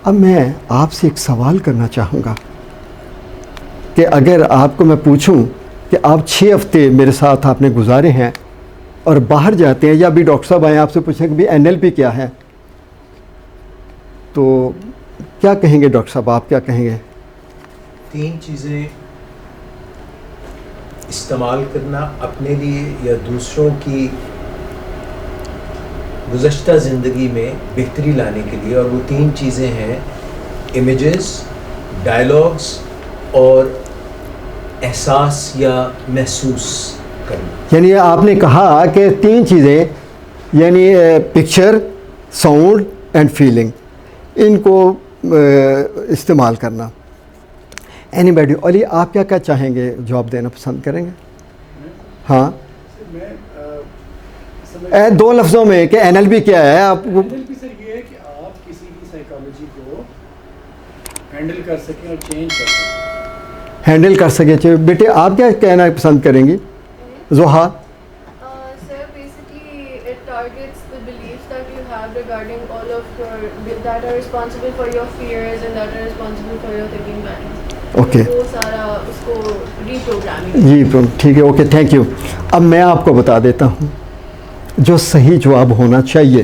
अब मैं आपसे एक सवाल करना चाहूँगा कि अगर आपको मैं पूछूं कि आप 6 हफ्ते मेरे साथ आपने गुजारे हैं और बाहर जाते हैं, या अभी डॉक्टर साहब आए आपसे पूछें कि भाई NLP क्या है, तो क्या कहेंगे डॉक्टर साहब, आप क्या कहेंगे? 3 चीज़ें इस्तेमाल करना अपने लिए या दूसरों की गुज़श्ता ज़िंदगी में बेहतरी लाने के लिए, और वो 3 चीज़ें हैं इमेजेस, डायलॉग्स और एहसास या महसूस करना। यानी आपने कहा कि 3 चीज़ें, यानी पिक्चर, साउंड एंड फीलिंग, इनको इस्तेमाल करना। एनीबॉडी, अली आप क्या क्या चाहेंगे, जवाब देना पसंद करेंगे? हाँ, 2 लफ्ज़ों में कि NLP क्या है आपको? NLP सर ये है कि आप किसी की साइकोलॉजी को हैंडल कर सकें और चेंज कर सकें। हैंडल कर सके। बेटे आप क्या कहना पसंद करेंगी? जोहा? Sir, basically it targets the beliefs that you have regarding all of your that are responsible for your fears and that are responsible for your thinking patterns. Okay, वो सारा उसको reprogramming। जी ठीक है, ओके, थैंक यू। अब मैं आपको बता देता हूँ जो सही जवाब होना चाहिए।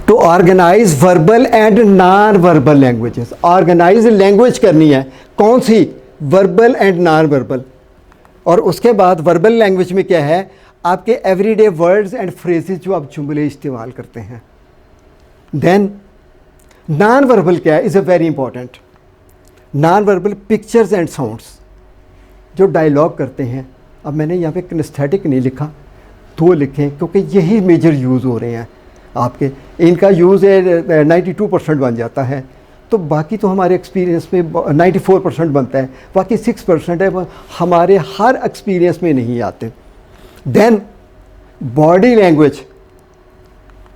To organise verbal and non verbal languages, organise language करनी है, कौन सी? Verbal and non verbal. और उसके बाद वर्बल लैंग्वेज में क्या है? आपके एवरीडे वर्ड्स एंड फ्रेजेस जो आप जुमले इस्तेमाल करते हैं। देन नॉन वर्बल क्या है? Is a very important. Non verbal pictures and sounds, जो डायलॉग करते हैं। अब मैंने यहाँ पे किनेस्थेटिक नहीं लिखा, 2 लिखें, क्योंकि यही मेजर यूज़ हो रहे हैं आपके। इनका यूज़ 92% बन जाता है, तो बाकी तो हमारे एक्सपीरियंस में 94% बनता है, बाकी 6% है, हमारे हर एक्सपीरियंस में नहीं आते। देन बॉडी लैंग्वेज,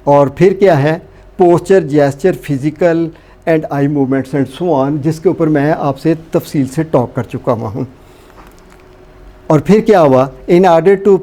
और फिर क्या है? Posture, gesture, physical and eye movements and so on, जिसके ऊपर मैं आपसे तफसील से टॉक कर चुका हुआ हूँ। और फिर क्या हुआ? In order to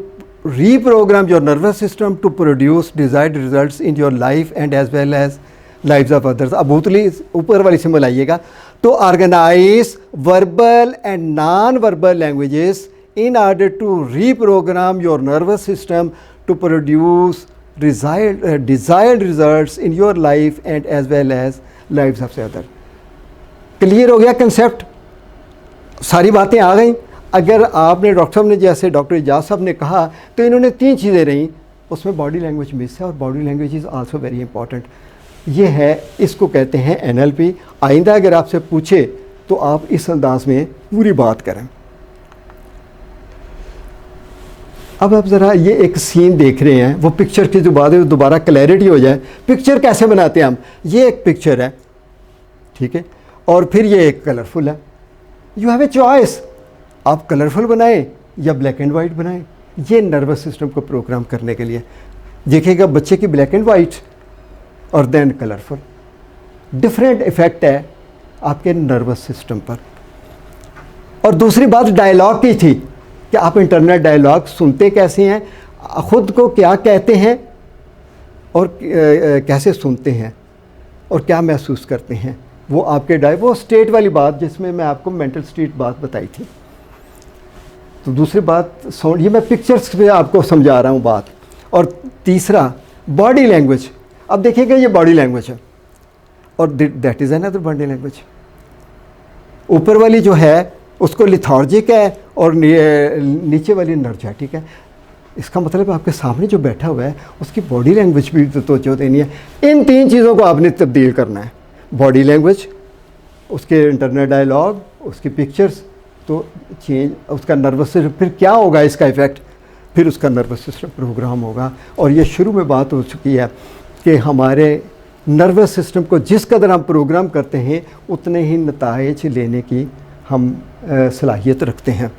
reprogram your nervous system to produce desired results in your life and as well as lives of others. अब उतली ऊपर वाली सिंबल आइएगा। तो organise verbal and non verbal languages in order to reprogram your nervous system to produce desired results in your life and as well as lives of other. Clear हो गया concept? सारी बातें आ गई। अगर आपने डॉक्टर साहब ने, जैसे डॉक्टर इजाज़ साहब ने कहा, तो इन्होंने 3 चीज़ें रहीं, उसमें बॉडी लैंग्वेज मिस है, और body language is also very important. ये है, इसको कहते हैं NLP। आइंदा अगर आपसे पूछे तो आप इस अंदाज में पूरी बात करें। अब आप ज़रा ये एक सीन देख रहे हैं, वो पिक्चर की जो बात है दोबारा क्लैरिटी हो जाए। पिक्चर कैसे बनाते हैं हम? ये एक पिक्चर है, ठीक है, और फिर ये एक कलरफुल है। यू हैव ए चॉइस, आप कलरफुल बनाएं या ब्लैक एंड वाइट बनाएं। ये नर्वस सिस्टम को प्रोग्राम करने के लिए। देखिएगा बच्चे की ब्लैक एंड वाइट और देन कलरफुल, डिफरेंट इफ़ेक्ट है आपके नर्वस सिस्टम पर। और दूसरी बात डायलॉग की थी कि आप इंटरनल डायलॉग सुनते कैसे हैं, ख़ुद को क्या कहते हैं और कैसे सुनते हैं और क्या महसूस करते हैं, वो आपके वो स्टेट वाली बात जिसमें मैं आपको मेंटल स्टेट बात बताई थी। तो दूसरी बात साउंड, ये मैं पिक्चर्स पे आपको समझा रहा हूँ बात। और तीसरा बॉडी लैंग्वेज। अब देखिएगा ये बॉडी लैंग्वेज है और that is another body language. ऊपर वाली जो है उसको लिथार्जिक है और नीचे वाली एनर्जेटिक है। इसका मतलब आपके सामने जो बैठा हुआ है उसकी बॉडी लैंग्वेज भी तो जो देनी है। इन 3 चीज़ों को आपने तब्दील करना है, बॉडी लैंग्वेज, उसके इंटरनल डायलॉग, उसकी पिक्चर्स, तो चेंज उसका नर्वस सिस्टम। फिर क्या होगा इसका इफ़ेक्ट? फिर उसका नर्वस सिस्टम प्रोग्राम होगा। और ये शुरू में बात हो चुकी है कि हमारे नर्वस सिस्टम को जिस कदर हम प्रोग्राम करते हैं उतने ही नताइज लेने की हम सलाहियत रखते हैं।